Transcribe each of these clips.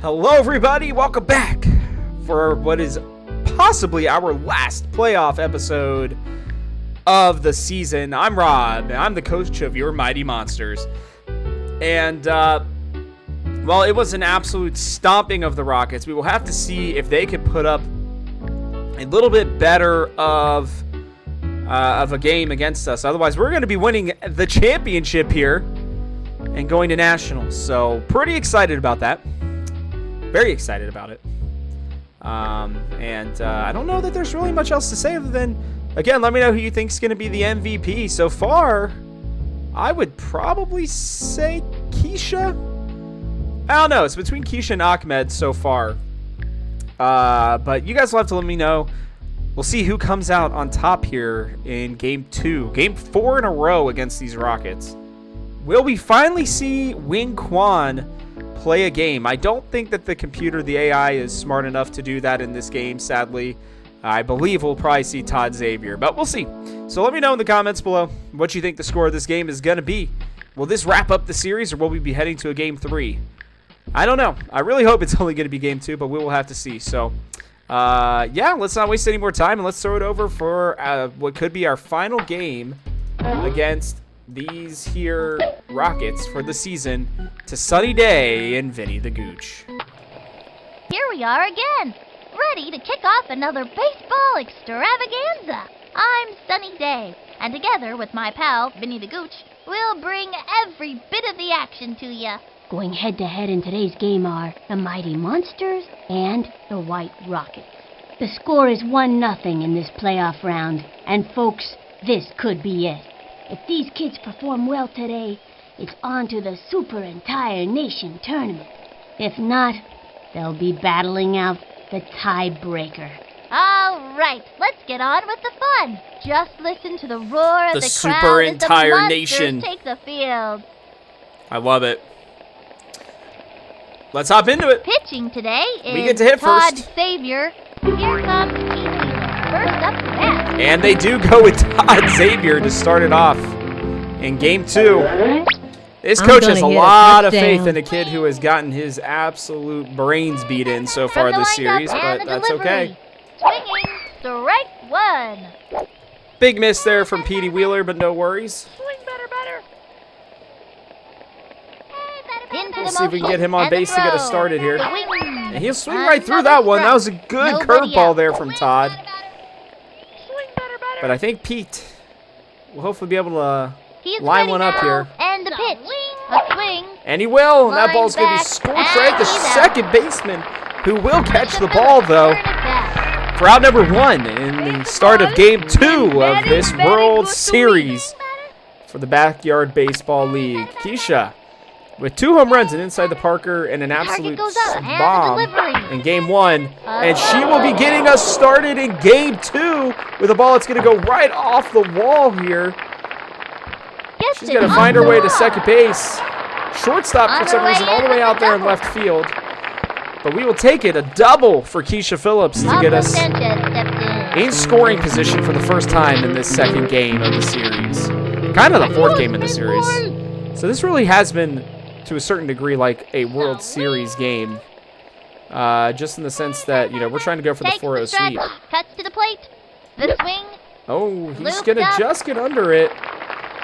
Hello everybody, welcome back for what is possibly our last playoff episode of the season. I'm Rob, and I'm the coach of your Mighty Monsters. And, well, it was an absolute stomping of the Rockets. We will have to see if they can put up a little bit better of a game against us. Otherwise, we're going to be winning the championship here and going to nationals. So, pretty excited about that. Very excited about it. I don't know that there's really much else to say other than, again, let me know who you think is going to be the MVP. So far, I would probably say Keisha. I don't know. It's between Keisha and Ahmed so far. But you guys will have to let me know. We'll see who comes out on top here in Game 2. Game 4 in a row against these Rockets. Will we finally see Wing Quan play a game? I don't think that the computer, the AI, is smart enough to do that in this game, sadly. I believe we'll probably see Todd Xavier, but we'll see. So let me know in the comments below what you think the score of this game is going to be. Will this wrap up the series, or will we be heading to a Game 3? I don't know. I really hope it's only going to be Game 2, but we will have to see. So, yeah, let's not waste any more time, and let's throw it over for what could be our final game against these here Rockets for the season to Sunny Day and Vinny the Gooch. Here we are again, ready to kick off another baseball extravaganza. I'm Sunny Day, and together with my pal, Vinny the Gooch, we'll bring every bit of the action to ya. Going head-to-head in today's game are the Mighty Monsters and the White Rockets. The score is 1-0 in this playoff round, and folks, this could be it. If these kids perform well today, it's on to the Super Entire Nation Tournament. If not, they'll be battling out the tiebreaker. All right, let's get on with the fun. Just listen to the roar of the Super crowd as Entire the Monsters Nation take the field. I love it. Let's hop into it. Pitching today is We get to hit Todd first. Xavier. Here comes Keisha. First up to bat. And they do go with Todd Xavier to start it off in Game 2. This coach has a lot of faith in a kid who has gotten his absolute brains beat in so far From the this lineup series, and but the that's delivery. okay. Swinging, strike one. Big miss there from Petey Wheeler, but no worries. Into Let's the see if we can get him on motion, and base to get us throw. started here. Swing. And he'll swing right through that one. That was a good Nobody curveball out. there from Todd. But I think Pete will hopefully be able to He's line ready one up now. here. And the pitch. A swing. And he will. And that Lines ball's going to be back, scorched right at the and he's out. second baseman, who will catch the ball, though, Turn it back. for out number 1 in the start of Game 2 of this World Series for the Backyard Baseball League. Keisha with 2 home runs and inside the Parker and an absolute goes out, and the bomb delivery. in Game 1. And she will be getting us started in Game 2 with a ball that's going to go right off the wall here. Gets She's it going to on find her the way to wall. second base. Shortstop for On some her way reason all the in way with out the there in double. left field. But we will take it. A double for Keisha Phillips to get Pablo us Sanchez stepped in scoring position for the first time in this second game of the series. Kind of the 4th game in the series. So this really has been, to a certain degree, like a World Series game. Just in the sense that, you know, we're trying to go for the Takes 4-0 stretch, sweep. cuts to the plate. The swing. Oh, he's Looped going to up. just get under it.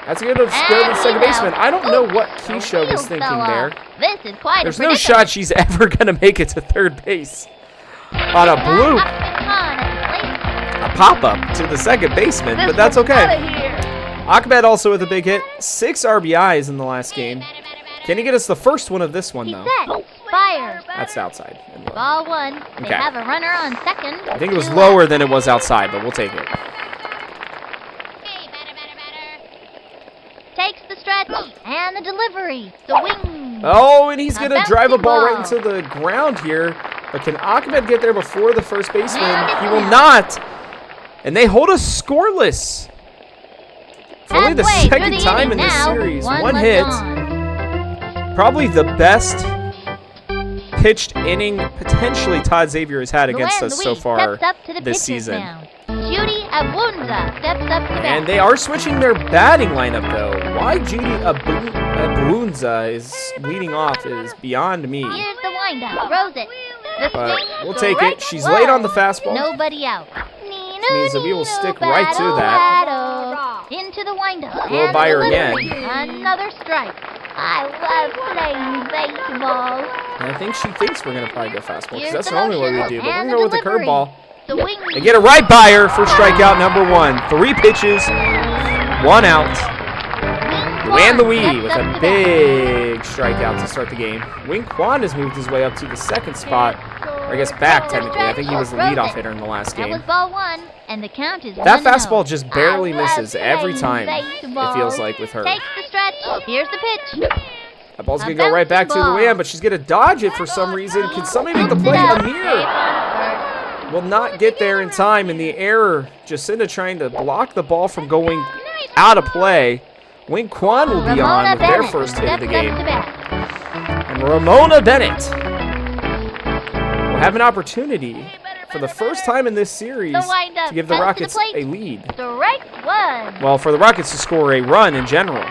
That's going to go to the And second he's baseman. out. I don't know Ooh, what the Keisha was wheels thinking fell there. off. This is quite There's a no predicament. shot she's ever going to make it to third base. On a bloop, a pop-up to the second baseman, but that's okay. Ahmed also with a big hit. 6 RBIs in the last game. Can he get us the first one of this one, He's though? set. Fire. That's outside. And low. Ball one. They Okay. have a runner on second. I think it was 2 lower left. than it was outside, but we'll take it. Takes the stretch and the delivery. The wing. Oh, and he's going to A drive a bouncing ball right ball. into the ground here. But can Ahmed get there before the first baseman? And He will it's not. And they hold us scoreless. For only the Halfway through second the time in inning this now. series. One One left hit. on. Probably the best pitched inning potentially Todd Xavier has had against Luan us so Luis far steps up to the this pitcher's season. mound. Judy Abunza steps up to the bat. And they are switching their batting lineup, though. Why Judy Abunza is leading off is beyond me. Here's the windup. Throws it. The But swing. we'll take Strike it. She's late on the one. fastball. Nobody out. Which means that we will stick right to that. Into the windup. We'll and buy her delivery. again. Another strike. I love playing baseball. And I think she thinks we're going to probably go fastball, because Here's that's the normally what we motion do. But we're and going to go with the delivery. curveball. Swing. And get it right by her for strikeout number 1. 3 pitches, 1 out. Luann Louie with a big strikeout to start the game. Wing Kwan has moved his way up to the second spot. Or I guess back, technically. I think he was the leadoff hitter in the last That game. was ball 1, and the count is That 1-0. fastball just barely I love misses every playing time, baseball. it feels like, with her. Takes the stretch. Here's the pitch. That ball's going to go right back to Luann, but she's going to dodge it for some reason. Can somebody make the play? Amir will not get there in time, and the error, Jacinda trying to block the ball from going out of play. Wing Kwan will be on with their first hit of the game. And Ramona Bennett will have an opportunity for the first time in this series to give the Rockets a lead. Strike 1. Well, for the Rockets to score a run in general.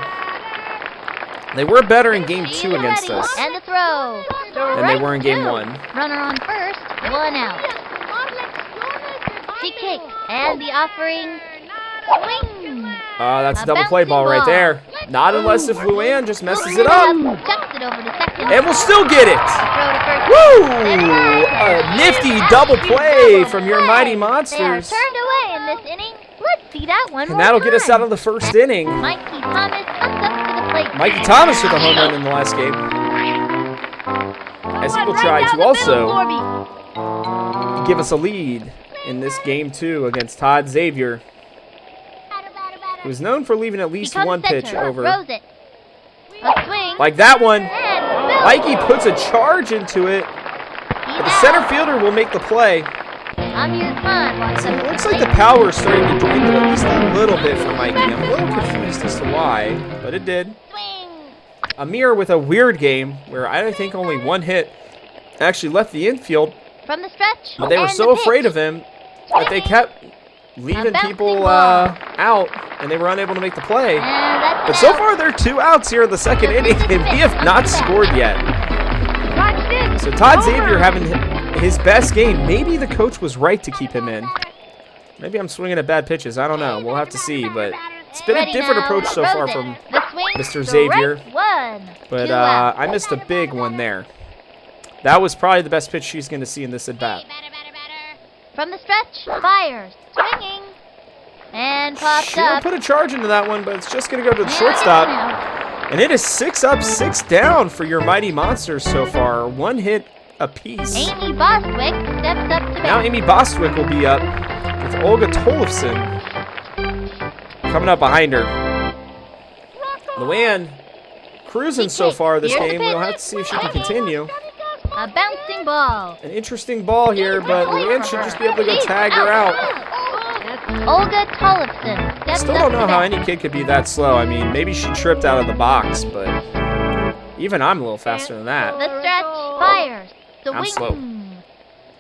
They were better in Game 2 against us And the throw. than they were in Game 1. Runner on first, 1 out. She kicks, and the offering. Swing. That's a A double play bouncing ball right ball. there. Not unless if Luann just messes it up. Chucks it over to second. And we'll still get it. Throw to first. Woo! A nifty double play from your Mighty They are Monsters. turned away in this inning. Let's see that one And more that'll get us time. out of the first inning. Mikey Thomas comes up to the plate. Mikey Thomas with a home run in the last game. As he will try to also give us a lead in this Game 2 against Todd Xavier, who is known for leaving at least Becomes one pitch center, over. throws it. A swing. Like that one. And Mikey puts a charge into it, but the center fielder will make the play. Amir's Khan So it looks like the power is starting to dwindle at least a little bit for Mikey. I'm a little confused as to why, but it did. swing. Amir with a weird game where I think only one hit actually left the infield, From the stretch. but they were and so the pitch. afraid of him that they kept leaving bouncing people ball. out, and they were unable to make the play. And that's But an so out. far, there are 2 outs here in the second inning, and we have not scored yet. So Todd Xavier having his best game. Maybe the coach was right to keep him in. Maybe I'm swinging at bad pitches. I don't know. We'll have to see. But it's been a Ready different now. approach so Throws far it. from The swing. Mr. Strike Xavier. 1. But 2 outs. I missed a big one there. That was probably the best pitch she's going to see in this at-bat. From the stretch. Fires. Swinging. And pops She'll up. put a charge into that one, but it's just going to go to the And shortstop. out. And it is 6 up, 6 down for your Mighty Monsters so far. 1 hit apiece. Amy Bostwick steps up to Now bat. Amy Bostwick will be up with Olga Tolofsson coming up behind her. Luann cruising so far this Here's the game. We'll pitch. have to see if she can continue. A bouncing ball. An interesting ball here, but Luann should just be able to go tag her out. Olga Tolofsson steps Still up don't to know how bat. any kid could be that slow. I mean, maybe she tripped out of the box, but even I'm a little faster than that. The stretch fires. The I'm wing. slow.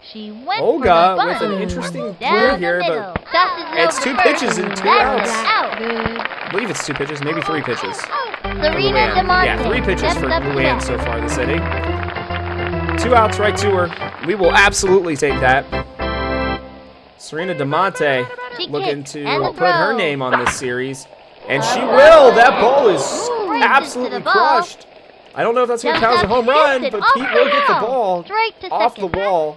She went Olga for the with bunt. an interesting Down play the here, middle. but Tosses it it's over 2 to first. pitches and 2 That's outs. an out. I believe it's 2 pitches, maybe 3 pitches. Serena Luann. DeMonte Yeah, 3 pitches steps for up to Luann bat. so far this inning. 2 outs right to her. We will absolutely take that. Serena DeMonte She looking kicks, to and the put her throw. name on this series. And she will. That ball is Ooh, absolutely to the ball. crushed. I don't know if that's going to count as a home run, but Pete will get the ball Straight to off the second. wall.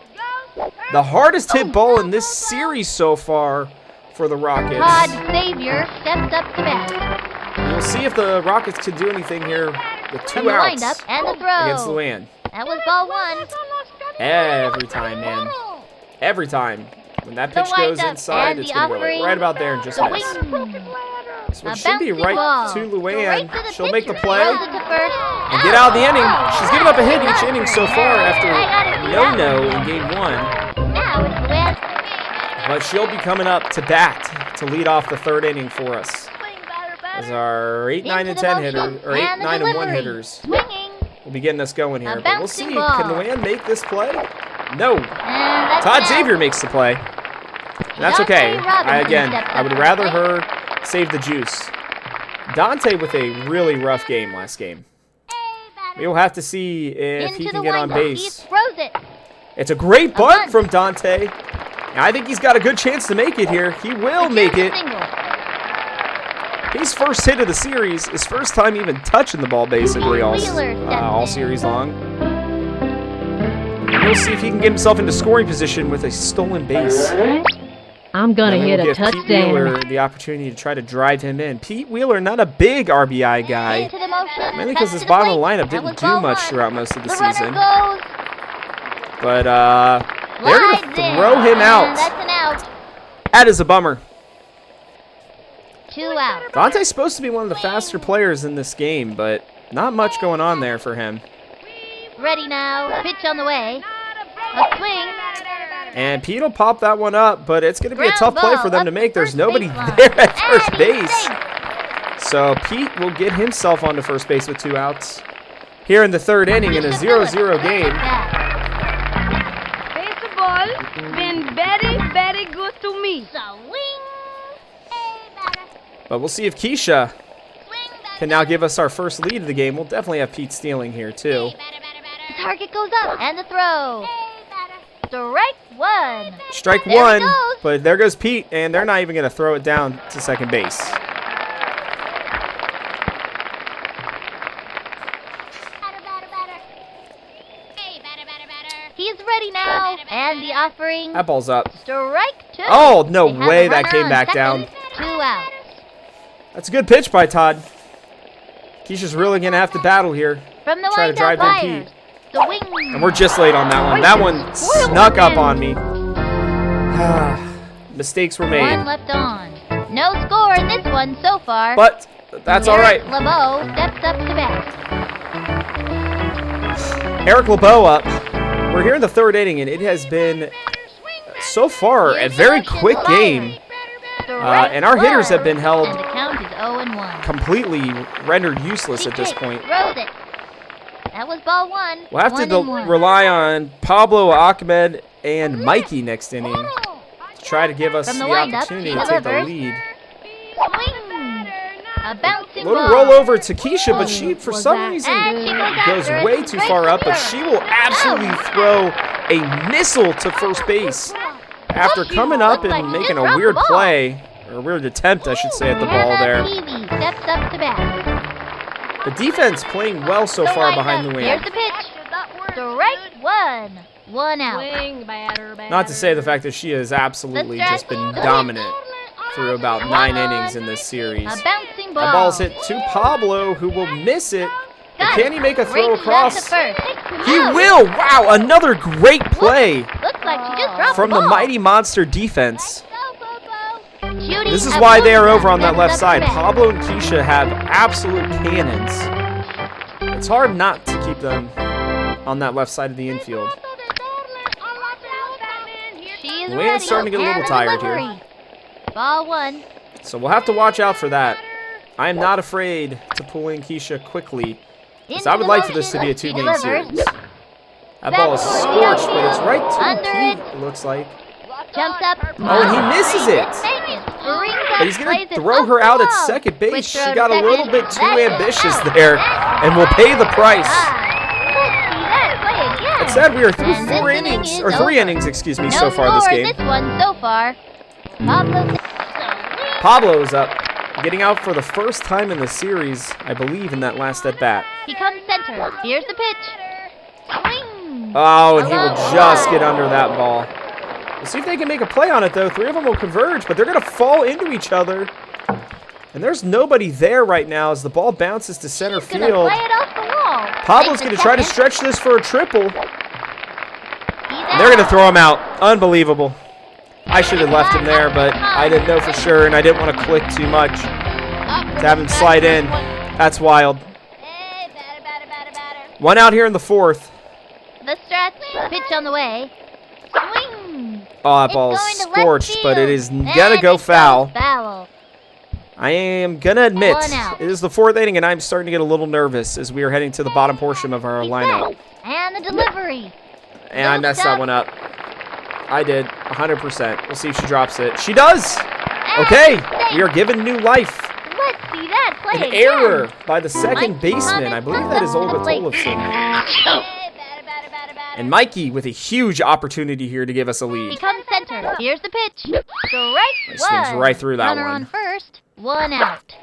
The hardest hit ball in this series so far for the Rockets. Todd Xavier steps up to bat. We'll see if the Rockets can do anything here with 2 From the outs windup and the throw. against Luann. That was ball 1. Every time, man. Every time. When that pitch The goes windup inside, and it's the going to go offering. right about there and just The miss. wing. So A it should be bouncing right ball. to Luann. Straight to the She'll make the pitcher. play Throws it to first. and get out of the inning. She's given up a hit each Out. inning so far after I gotta a see no-no that. in Game 1. Now it's Luann. But she'll be coming up to bat to lead off the 3rd inning for us. As our 8, 9, and Into 10 the hitters, motion or 8, and the 9, and 1 delivery. hitters Swinging. will be getting us going here. A But we'll bouncing see. ball. Can Luann make this play? No. And that's Todd out. Xavier makes the play. And that's Dante okay. Robinson Again, steps I up would to the rather plate. her save the juice. Dante with a really rough game last game. We'll have to see if Into he the can get on windup. He base. throws it. It's a great A bunt bunt. from Dante. I think he's got a good chance to make it here. He will make Here's it. a single. His first hit of the series. His first time even touching the ball basically all Wheeler steps in. series long. We'll see if he can get himself into scoring position with a stolen base. I'm gonna Then hit we'll a give Pete Wheeler touchdown. the opportunity to try to drive him in. Pete Wheeler, not a big RBI guy. Into the motion. Mainly because Cuts his to the bottom of the plate. lineup That didn't was do ball much one. throughout most of the The runner season. goes. But they're going to Slides in, throw him and out. That's an out. That is a bummer. 2 out. Dante's supposed to be one of the faster players in this game, but not much going on there for him. Ready now. Pitch on the way. A swing. And Pete will pop that one up, but it's going to be a Ground tough play ball for them up to make. There's first nobody baseline. there at first And he's base. safe. So Pete will get himself onto first base with 2 outs. Here in the third inning in a Keisha 0-0 Phillips. game. Yeah. Baseball been very, very good to me. Swing. Hey, batter. But we'll see if Keisha Swing, batter. can now give us our first lead of the game. We'll definitely have Pete stealing here, too. The target goes up. And the throw. Strike 1. Strike There he 1, goes. but there goes Pete, and they're not even going to throw it down to second base. He's ready now. And the offering. That ball's up. Strike 2. Oh, no They have way a that runner came on back second. down. 2 outs. That's a good pitch by Todd. Keisha's really going to have to battle here. From the Try to drive windup in fires. The wing. And we're just late on that one. That one snuck up on me. Mistakes were made. 1 left on. No score in this one so far. But that's all right. Eric LeBeau steps up to bat. Eric LeBeau up. We're here in the third inning, and it has been, so far, a Here's very the motion quick fired. game. Strike And our hitters 1. have been held And the count is 0-1. completely rendered useless He at this kicks, point. throws it. That was ball 1. We'll have to 1-1. rely on Pablo, Ahmed, and Mikey next inning to try to give us From the the windup, opportunity he to take the delivers. lead. Swing. A bouncing Little ball. rollover to Keisha, but she, for Was some that reason, And she goes goes after it. way too Straight far to up, but Wheeler. she will absolutely Out. throw a missile to first base after coming up Looks like and she making just a dropped weird the ball. play, or a weird attempt, I should say, at the ball Hannah there. Peavy steps up to bat. The defense playing well so far behind the Here's wheel. the pitch. Strike 1. 1 out. Swing, batter, batter. Not to say the fact that she has absolutely just been dominant through about 9 innings in this series. A bouncing ball. That ball's hit to Pablo, who will miss it. But Got can it. he make a throw Raises across? that to first. Takes him He out. will! Wow, another great play Looks like she just dropped from the the ball. mighty monster defense. Judy This is at why they are windup over on that steps left up side. to bat. Pablo and Keisha have absolute cannons. It's hard not to keep them on that left side of the infield. She is Wayne's ready. starting to get a little And the tired here. delivery. Ball 1. So we'll have to watch out for that. I am not afraid to pull in Keisha quickly, because I Into would the like for this to be a motion. She 2-game delivers. series. That ball is scorched, but it's right to Under Pete, it. it looks like. Jumps up. Oh, and he misses it. But he's going to throw her out at second base. She got a little bit too ambitious there, and will pay the price. That said, we are through And 4 this inning innings, is or 3 over. innings, excuse me, No so far this score in game. this one so far. Pablo. Pablo's up, getting out for the first time in the series, I believe, in that last at bat. He comes center. Here's the pitch. Swing. Oh, and he will just get under that ball. We'll see if they can make a play on it, though. 3 of them will converge, but they're going to fall into each other. And there's nobody there right now as the ball bounces to center He's gonna field. play it off the wall. Pablo's Takes going a to try to second. stretch this for a triple. He's And they're going to out. throw him out. Unbelievable. I should have left him there, but I didn't know for sure, and I didn't want to click too much to have him slide in. That's wild. Hey, batter. 1 out here in the 4th. The stretch. Pitch on the way. Swing. Oh, that It's ball is going to left scorched, but it field. is And going to go it goes foul. Foul. I am going to admit, 1 out. it is the 4th inning, and I'm starting to get a little nervous as we are heading to the bottom portion of our He's lineup. set. And the delivery. And I messed that one up. I did, 100%. We'll see if she drops it. She does! And Okay, safe. we are given new life. Let's see that. bad play An again. error by the second Mike baseman. I believe that is Olga Tollefson. And Mikey with a huge opportunity here to give us a lead. Becomes center. Here's the pitch. Strike He swings one. right through that Runner one. on first. 1 out.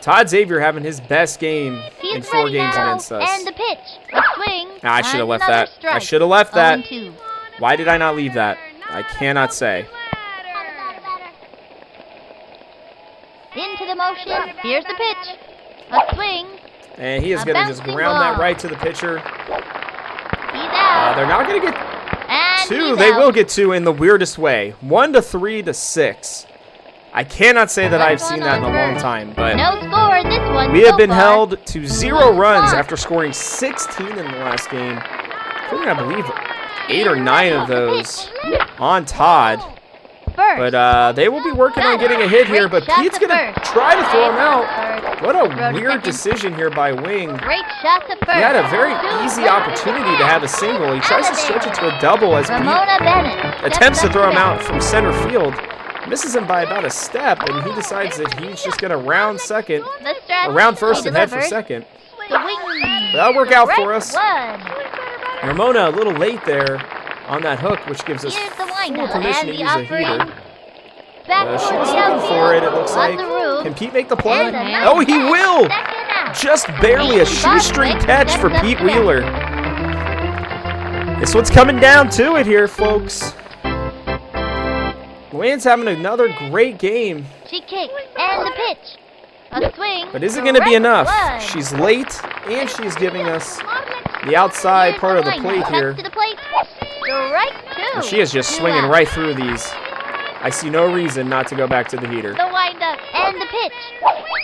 Todd Xavier having his best game He's in 4 ready games now. against us. And the pitch. A swing. Ah, I should have left Another that. I strike. should have left that. 0-2. Why did I not leave that? I cannot say. Into the motion. Here's the pitch. A swing. And he is A going to just bouncing ground that ball. right to the pitcher. He's out. They're not going to get And 2. he's They out. will get 2 in the weirdest way. 1-3-6. I cannot say that I've seen that in a long time, but No score in this one we so have been far. held to 0 runs One. after scoring 16 in the last game. I believe 8 or 9 of those on Todd. First. But they will be working on getting a hit here, but Great shot Pete's to going to first. try to throw him out. First. What Throw a to weird second. decision here by Wing. Great shot to first. He had a very Two easy runs. opportunity to have a single. He tries to stretch it to a double as Pete Ramona Bennett attempts to steps throw up him to out bat. from center field. Misses him by about a step, and he decides that he's just going to round second, The stretch. around first He and head for delivers. second. The wing. That'll work out for Strike us. one. Ramona a little late there on that hook, which gives us Here's the full windup permission and to the use a offering. heater. Back She towards was the looking outfield. for it, it looks Lots like. of room. Can Pete make the play? And a Oh, he nice will! second out. Just barely a shoestring Boswick catch for steps up Pete to bat. Wheeler. This one's coming down to it here, folks. Luann's having another great game, She kicks and the pitch. A swing. but is it going to be Strike enough? one. She's late, and she's giving us the outside Here's part of the windup. plate Cuts here. to the plate. Strike two. And she is just Two swinging out. right through these. I see no reason not to go back to the heater. The windup and the pitch.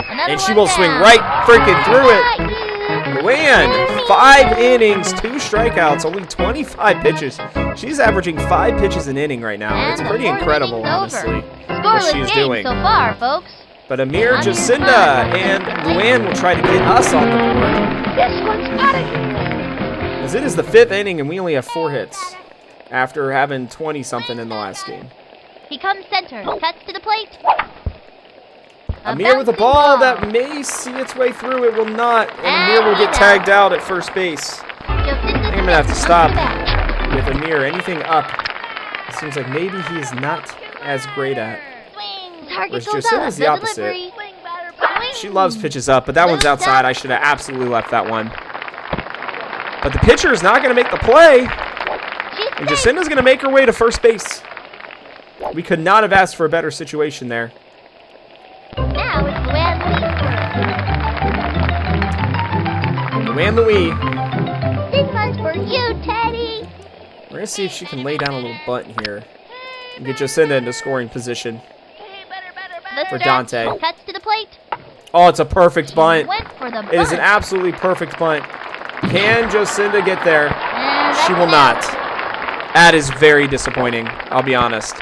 Another And she one will swing down. right freaking through it. Strike. Luann, 5 innings, 2 strikeouts, only 25 pitches. She's averaging 5 pitches an inning right now. And It's the pretty fourth incredible, inning's over. honestly, what Scoreless she's game doing. so far, folks. But Amir, Jacinda, and Luann will try to get us on the board. This one's putting. As it is the 5th inning, and we only have 4 hits after having 20-something in the last game. He comes center. Cuts to the plate. Amir with a bouncing ball that may see its way through. It will not. And Amir will get tagged out at first base. I'm gonna have to stop. With Amir, anything up, it seems like maybe he's not as great at. Target Whereas goes Jacinda's up. the opposite. Delivery. She loves pitches up, but that one's outside. I should have absolutely left that one. But the pitcher is not going to make the play. And Jacinda's going to make her way to first base. We could not have asked for a better situation there. Now it's Luann Luann Louie. This one's for you, Teddy. We're going to see if she can lay down a little bunt here and get Jacinda into scoring position. The For stretch. Dante. Cuts to the plate. Oh, it's a perfect bunt. Went for the It is an bunt. absolutely perfect bunt. Can Jacinda get there? And She that's will it. not. That is very disappointing, I'll be honest.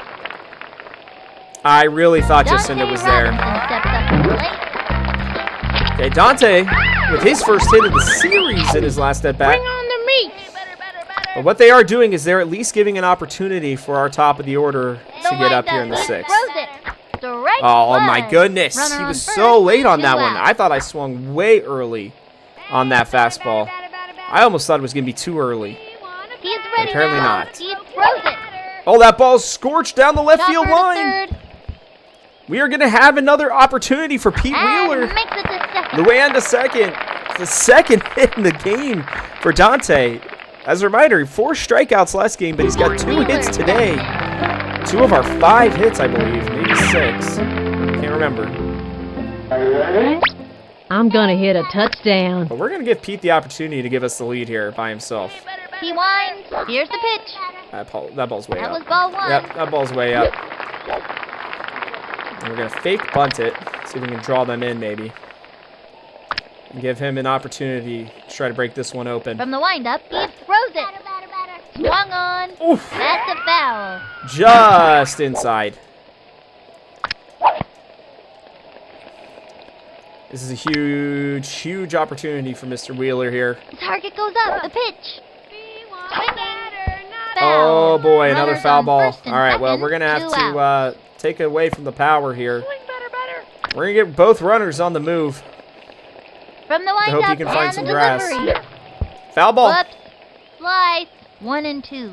I really thought Jacinda Dante was there. Robinson steps up to the plate. Okay, Dante, with his first hit of the series in his last at bat. Bring on the meat. But what they are doing is they're at least giving an opportunity for our top of the order The to get up windup. here in the He 6th. throws it. Strike Oh one. my goodness, Runner he on was first, so late on 2 that one. out. I thought I swung way early on that fastball. I almost thought it was going to be too early. He's ready Apparently now. not. He throws it. Oh, that ball's scorched down the left field Chopper to line. third, We are going to have another opportunity for Pete and Wheeler. makes it to second. Luann to second. It's the second hit in the game for Dante. As a reminder, 4 strikeouts last game, but he's got 2 hits today. 2 of our 5 hits, I believe. Maybe 6. Can't remember. I'm gonna hit a touchdown. But we're going to give Pete the opportunity to give us the lead here by himself. He winds. Here's the pitch. That ball's way That up. was ball one. Yep, that ball's way up. And we're going to fake bunt it. See if we can draw them in, maybe. And give him an opportunity to try to break this one open. From the windup, he throws it. Swung on. Oof. That's a foul. Just inside. This is a huge, huge opportunity for Mr. Wheeler here. The target goes up. The pitch. Swinging. Oh Foul. boy, another Runners foul on ball. first and All right, well, second, we're going to have 2 to out. take away from the power here. We're going to get both runners on the move. From the I hope windup you can find and some the grass. delivery. Foul ball. Whoops. Slice. 1 and 2.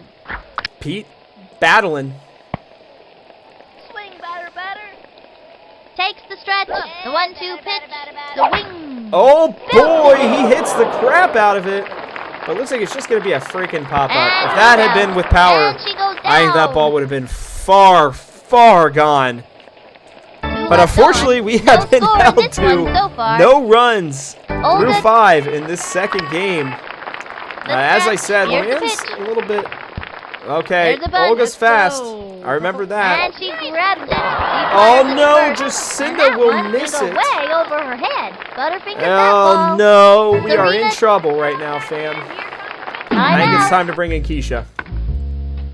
Pete battling. Swing, batter, batter. Takes the stretch. The 1-2 pitch. The wing. Oh boy, he hits the crap out of it. But it looks like it's just going to be a freaking pop-up. If that had been with power, And she goes down. I think that ball would have been far, far gone. But unfortunately, we have been held to no runs through 5 in this second game. As I said, Luann's a little bit... Okay, Olga's fast. I remember that. And she grabs it. Oh no, Jacinda will miss it. Way over her head. Butterfingers Oh no, we are in trouble right now, fam. I think it's time to bring in Keisha.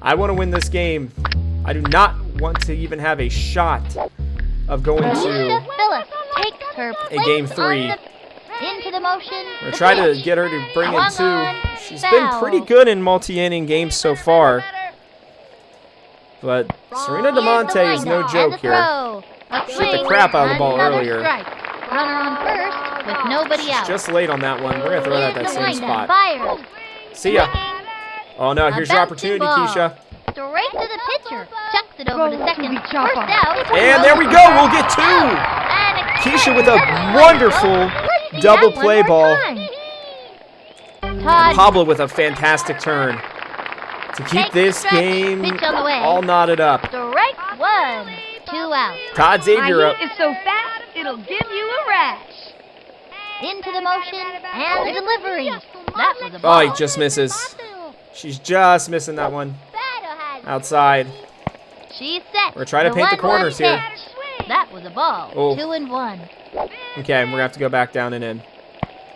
I want to win this game. I do not want to even have a shot of going Keisha to Phillips takes her a game 3. into the motion. We're trying to get her to bring in 2. She's been pretty good in multi-inning games so far. But Serena DeMonte is no joke here. She hit the crap out of the ball earlier. Runner on first with nobody out. Just late on that one. We're going to throw it at that same spot. Fires. See ya. Oh no, here's your opportunity, Keisha. Straight to the pitcher. Chucks it over to second. First out. And there we go. We'll get 2. Keisha with a wonderful double play ball. And Pablo with a fantastic turn to keep this game all knotted up. Strike 1. 2 out. Todd Xavier up. It's so fast, it'll give you a rash. Into the motion and the delivery. That was a ball. Oh, he just misses. She's just missing that one. Outside. She's set. We're trying to paint the corners here. That was a ball. Oh. 2 and 1. Okay, we're going to have to go back down and in.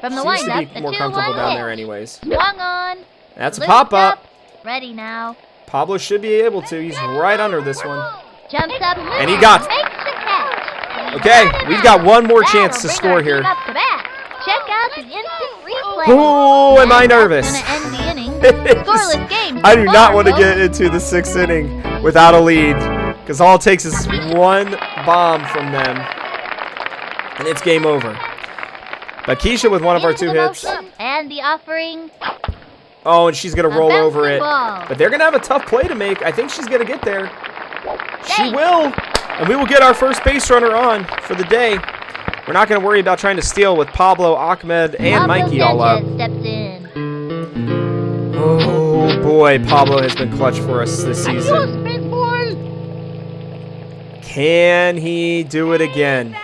From the Seems to windup, be the more 2-1 comfortable down pitch. there anyways. Swung on. That's a Looped pop-up. up, Ready now. Pablo should be able to. He's right under this one. Jumps up. And he got it. Makes the catch. Okay, we've got one more chance to That'll score bring here. our team up to bat. Check out the instant replay. Oh, am I And nervous? that's gonna end the inning. It is. Scoreless game. I do so not far, want to folks. get into the 6th inning without a lead, because all it takes is one bomb from them, and it's game over. But Keisha with one of our Into 2 the hits. motion And the offering. Oh, and she's going to A roll over bouncing it. ball. But they're going to have a tough play to make. I think she's going to get there. She Thanks. will. And we will get our first base runner on for the day. We're not going to worry about trying to steal with Pablo, Ahmed, and Pablo Mikey all up. Sanchez steps in. Oh, boy. Pablo has been clutch for us this season. big boy. Can he do it again?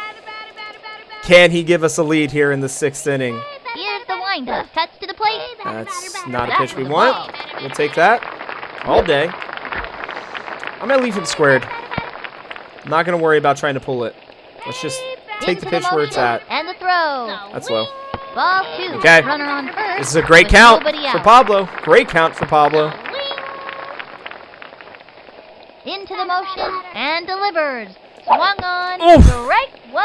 Can he give us a lead here in the 6th inning? Here's the windup. Cuts to the plate. That's not a That pitch we was a want. ball. We'll take that all day. I'm going to leave him squared. I'm not going to worry about trying to pull it. Let's just take the Into pitch where it's motion at. And the throw. That's low. Ball 2. Okay. Runner on first. This is a great with count nobody for out. Pablo. Great count for Pablo. Into the motion and delivers. Swung on. Oof. Strike 1.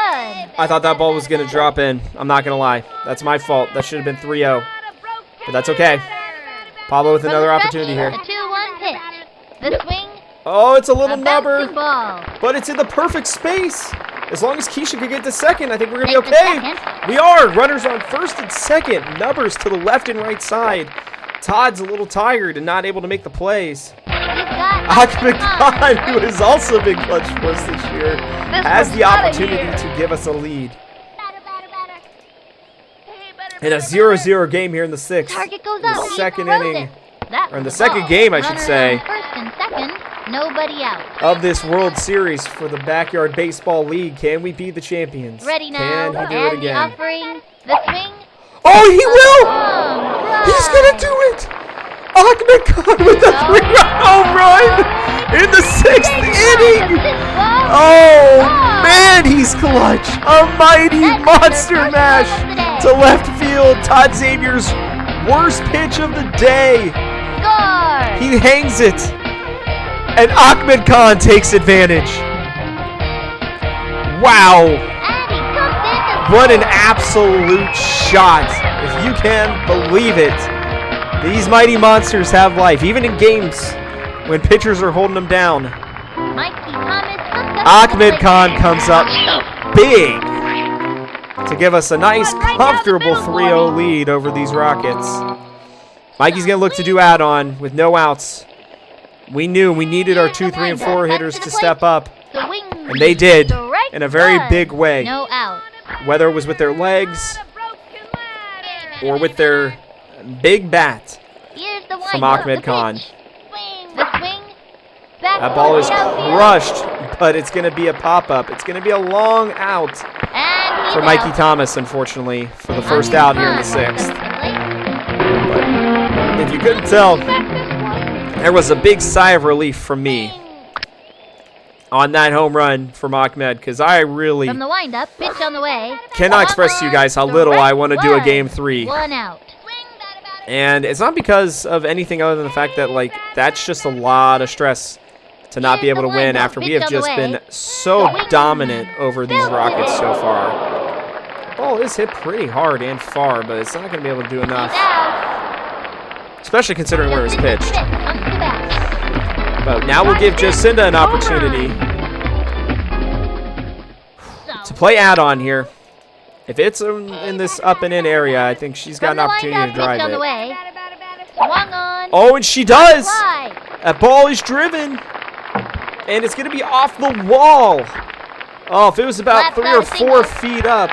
I thought that ball was going to drop in. I'm not going to lie. That's my fault. That should have been 3-0. But that's okay. Pablo with From another the stretch, opportunity here. The 2-1 pitch. The swing. Oh, it's a little A bouncing nubber. ball. But it's in the perfect space. As long as Keisha could get to second, I think we're going to be Take the okay. second. We are. Runners on first and second. Numbers to the left and right side. Todd's a little tired and not able to make the plays. He's got Ahmed Khan, who has also been clutch for us this year, has the opportunity to give us a lead. In a 0-0 game here in the 6th. Target goes In up. the He second throws inning. it. That Or in was the a second ball. game, I should Runner say. on first and second. Nobody out. Of this World Series for the Backyard Baseball League. Can we be the champions? Ready now. Can he do and it again? the offering. The swing. Oh, he will! Home He's run. gonna do it! Ahmed Khan with a 3-run home run in the 6th inning! Oh, man, he's clutch! A mighty monster mash to left field. Todd Xavier's worst pitch of the day. Score. He hangs it. And Ahmed Khan takes advantage. Wow. And he comes in to What an score. absolute shot. If you can believe it. These mighty monsters have life, even in games when pitchers are holding them down. Mikey Thomas comes up to the Ahmed plate. Khan comes up big to give us a nice, comfortable 3-0 lead over these Rockets. Mikey's going to look to do add-on with no outs. We knew we needed our 2, 3, and 4 hitters to step up, and they did in a very big way. No out. Whether it was with their legs or with their big bat Here's the from windup, Ahmed the Khan. pitch. The swing. Back That ball is outfield. crushed, but it's going to be a pop-up. It's going to be a long out And he's for Mikey out. Thomas, unfortunately, for the first out here in the 6th. But if you couldn't tell, there was a big sigh of relief from me on that home run from Ahmed, because I really From the windup, pitch on the way. cannot express to you guys how little I want to do a Game 3. 1 out. And it's not because of anything other than the fact that, like, that's just a lot of stress to not be able to win after we have just been so dominant over these Rockets so far. The ball is hit pretty hard and far, but it's not going to be able to do He's enough, out. especially considering where it's pitched. Comes to bat. But now we'll give Jacinda an opportunity to play add-on here. If it's in this up and in area, I think she's got From an the opportunity to windup, pitch drive on the it. way. Swung on. Oh, and she does! Fly. That ball is driven, and it's going to be off the wall. Oh, if it was about Left 3 side or 4 single. feet up,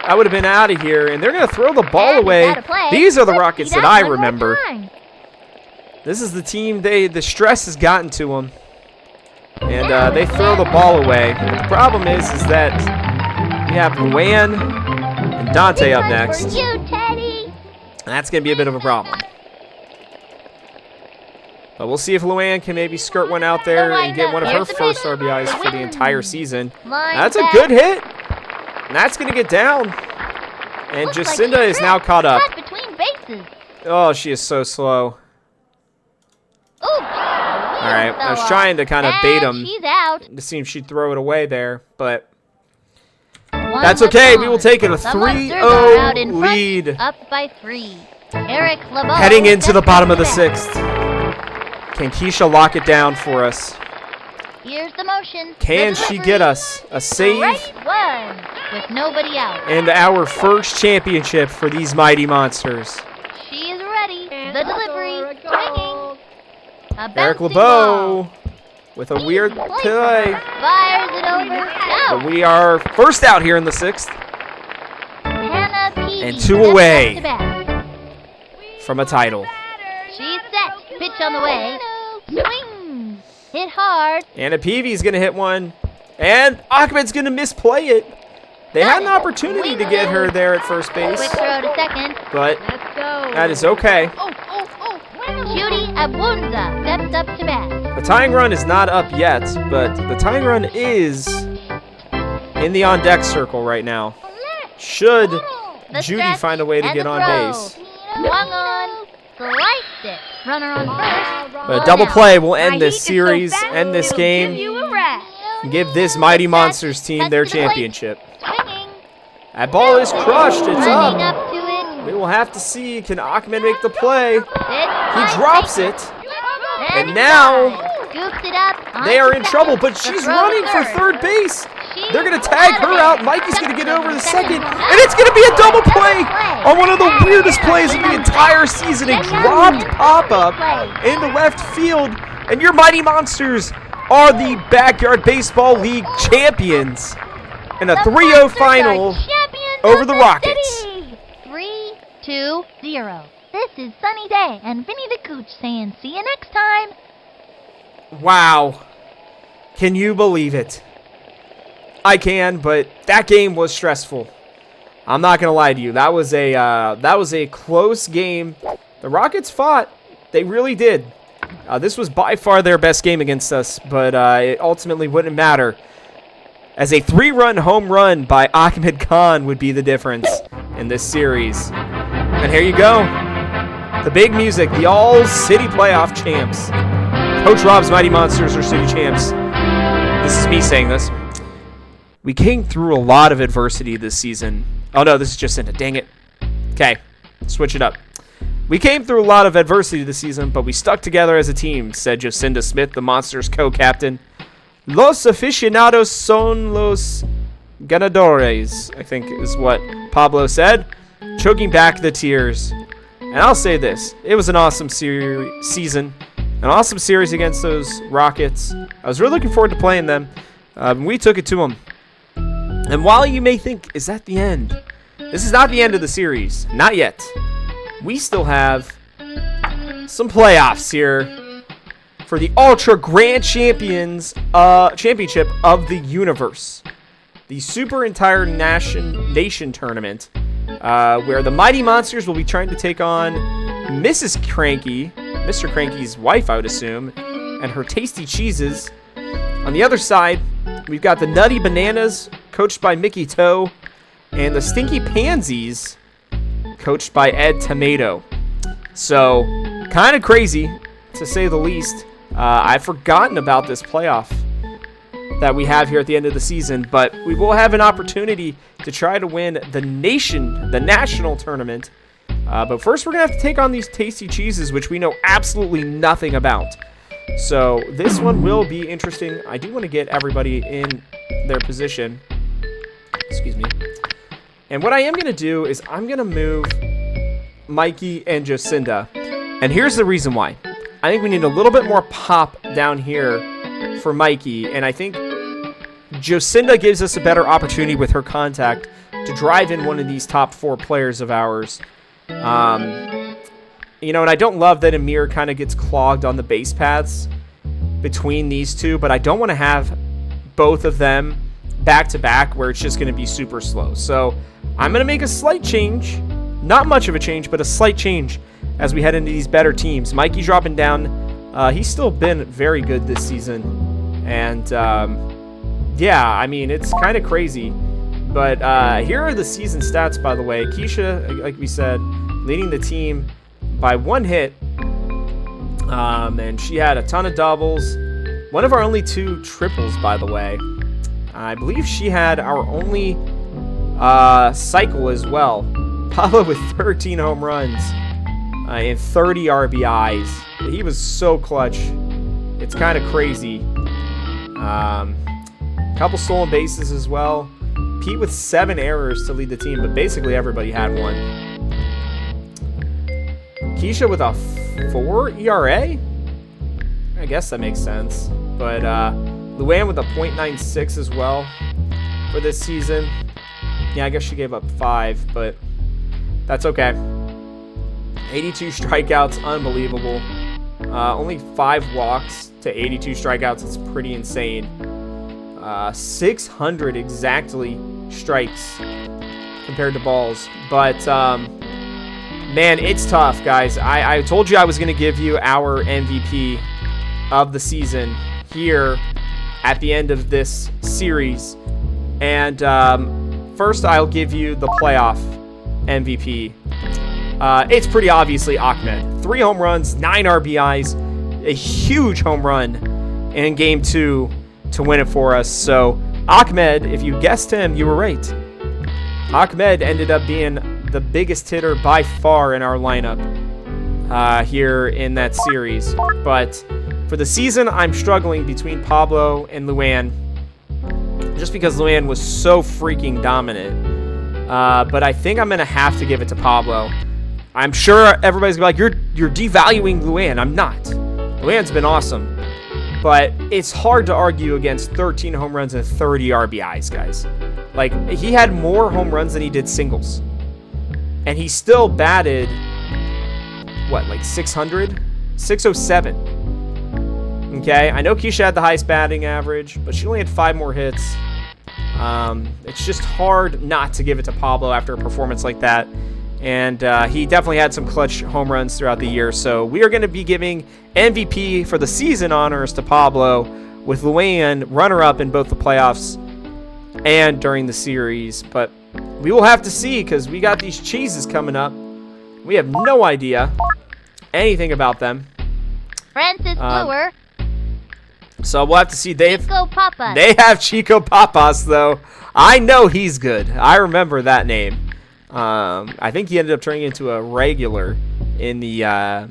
I would have been out of here. And they're going to throw the ball And he's away. out of play. These are the Let's Rockets see that I one more remember. time. This is the team, the stress has gotten to them. And they throw the ball away. But the problem is that we have Luann and Dante up next. For you, Teddy. And that's going to be a bit of a problem. But we'll see if Luann can maybe skirt one out there and get one of her first RBIs for the entire season. That's a good hit. And that's going to get down. And Looks like Jacinda she is now caught up. Cut between bases. Oh, she is so slow. Ooh, All right, I was trying to kind of bait him She's out. to see if she'd throw it away there, but One that's left okay. on. We will take it. A The Monsters are out in 3-0 front, lead. Up by 3. Eric LeBeau Heading into the steps bottom of the to bat. 6th. Can Keisha lock it down for us? Here's the motion. Can The she delivery. get us a save Right one with nobody out. and our first championship for these mighty monsters? She is ready. The delivery. Swinging. A Eric bouncing LeBeau ball. with a weird Easy play. play. Fires it over. But Out. we are first out here in the 6th Hannah Peavy And 2 steps away. up to bat. from a title. She's set. Pitch on the way. Swing. Hit hard. Anna Peavy's going to hit one. And Ahmed's going to misplay it. They had an opportunity to get her there at first base, Quick throw to second. but Let's go. that is okay. Judy Abunza steps up to bat. The tying run is not up yet, but the tying run is in the on-deck circle right now. Should The Judy stretch find a way to and get the on throw. base. Swung on. Sliced it. Runner on first. But a double play will My end heat this is so series, fast, end this it'll game, Give you a rest. and give this Mighty Monsters team their championship. Swinging. That ball is crushed. It's Running up. up to it. We will have to see. Can Ahmed make the play? He He drops it. And now scoops it up. They are in onto trouble, second. but The she's throw to running for third base. She's They're going to tag out of her it. out. Mikey's going to get over to second. Second. And it's going to be a double play Double on one of the weirdest plays of the entire season. A dropped pop-up in the left field. And your Mighty Monsters are the Backyard Baseball League champions in a The 3-0 Monsters are final champions over of the the Rockets. city. 3-2-0. This is Sunny Day and Vinny the Gooch saying see you next time. Wow. Can you believe it? I can, but that game was stressful. I'm not going to lie to you. That was a close game. The Rockets fought. They really did. This was by far their best game against us, but it ultimately wouldn't matter, as a 3-run home run by Ahmed Khan would be the difference in this series. And here you go. The big music, the All-City Playoff champs. Coach Rob's Mighty Monsters are city champs. This is me saying this. We came through a lot of adversity this season. Oh no, this is Jacinda. Dang it. Okay, switch it up. We came through a lot of adversity this season, but we stuck together as a team, said Jacinda Smith, the Monsters co-captain. Los aficionados son los ganadores, I think is what Pablo said. Choking back the tears. And I'll say this. It was an awesome season. An awesome series against those Rockets. I was really looking forward to playing them. We took it to them. And while you may think, is that the end? This is not the end of the series. Not yet. We still have some playoffs here for the Ultra Grand Championship of the Universe. The Super Entire Nation Tournament, where the Mighty Monsters will be trying to take on Mrs. Cranky, Mr. Cranky's wife, I would assume, and her Tasty Cheeses. On the other side, we've got the Nutty Bananas, coached by Mickey Toe, and the Stinky Pansies, coached by Ed Tomato. So, kind of crazy, to say the least. I've forgotten about this playoff that we have here at the end of the season, but we will have an opportunity to try to win the national tournament. But first, we're going to have to take on these Tasty Cheeses, which we know absolutely nothing about. So, this one will be interesting. I do want to get everybody in their position. Excuse me. And what I am going to do is I'm going to move Mikey and Jocinda. And here's the reason why. I think we need a little bit more pop down here for Mikey. And I think Jocinda gives us a better opportunity with her contact to drive in one of these top 4 players of ours. You know, and I don't love that Amir kind of gets clogged on the base paths between these two. But I don't want to have both of them back-to-back where it's just going to be super slow. So I'm going to make a slight change. Not much of a change, but a slight change as we head into these better teams. Mikey dropping down. He's still been very good this season. And, yeah, I mean, it's kind of crazy. But here are the season stats, by the way. Keisha, like we said, leading the team by 1 hit. And she had a ton of doubles. One of our only 2 triples, by the way. I believe she had our only cycle as well. Pablo with 13 home runs and 30 RBIs. He was so clutch. It's kind of crazy. Couple stolen bases as well. Pete with 7 errors to lead the team, but basically everybody had one. Keisha with a 4 ERA? I guess that makes sense. But Luann with a .96 as well for this season. Yeah, I guess she gave up 5, but that's okay. 82 strikeouts, unbelievable. Only 5 walks to 82 strikeouts. It's pretty insane. 600 exactly strikes compared to balls. But, man, it's tough, guys. I told you I was going to give you our MVP of the season here at the end of this series. And first, I'll give you the playoff MVP. It's pretty obviously Ahmed. 3 home runs, 9 RBIs, a huge home run in Game 2 to win it for us. So, Ahmed, if you guessed him, you were right. Ahmed ended up being the biggest hitter by far in our lineup here in that series. But for the season, I'm struggling between Pablo and Luann, just because Luann was so freaking dominant. But I think I'm going to have to give it to Pablo. I'm sure everybody's going to be like, you're devaluing Luann. I'm not. Luann's been awesome. But it's hard to argue against 13 home runs and 30 RBIs, guys. Like, he had more home runs than he did singles. And he still batted, what, like 600? 607. Okay, I know Keisha had the highest batting average, but she only had 5 more hits. It's just hard not to give it to Pablo after a performance like that. And he definitely had some clutch home runs throughout the year. So we are going to be giving MVP for the season honors to Pablo, with Luann runner-up in both the playoffs and during the series. But we will have to see, because we got these cheeses coming up. We have no idea anything about them. Francis Brewer. So we'll have to see. Chico Papas. They have Chico Papas, though. I know he's good. I remember that name. I think he ended up turning into a regular in the, I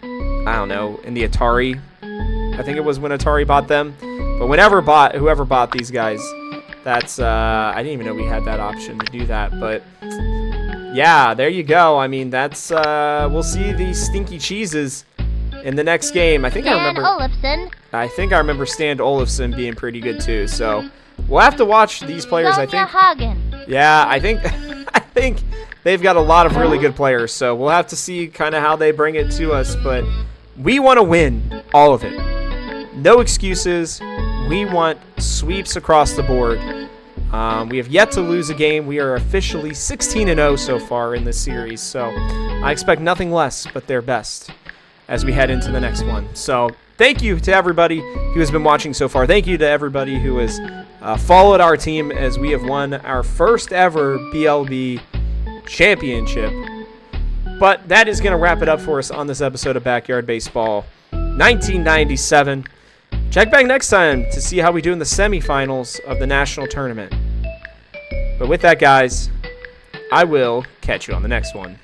don't know, in the Atari. I think it was when Atari bought them. But whoever bought these guys, That's, I didn't even know we had that option to do that, but yeah, there you go. I mean, that's, we'll see these stinky cheeses in the next game. I think I remember Stan Olafson being pretty good too, so we'll have to watch these players. I think. Hagen. Yeah, I think I think they've got a lot of really good players, so we'll have to see kind of how they bring it to us, but we want to win all of it. No excuses. We want sweeps across the board. We have yet to lose a game. We are officially 16-0 so far in this series, so I expect nothing less but their best as we head into the next one. So thank you to everybody who has been watching so far. Thank you to everybody who has followed our team as we have won our first ever BLB championship. But that is going to wrap it up for us on this episode of Backyard Baseball 1997. Check back next time to see how we do in the semifinals of the national tournament. But with that, guys, I will catch you on the next one.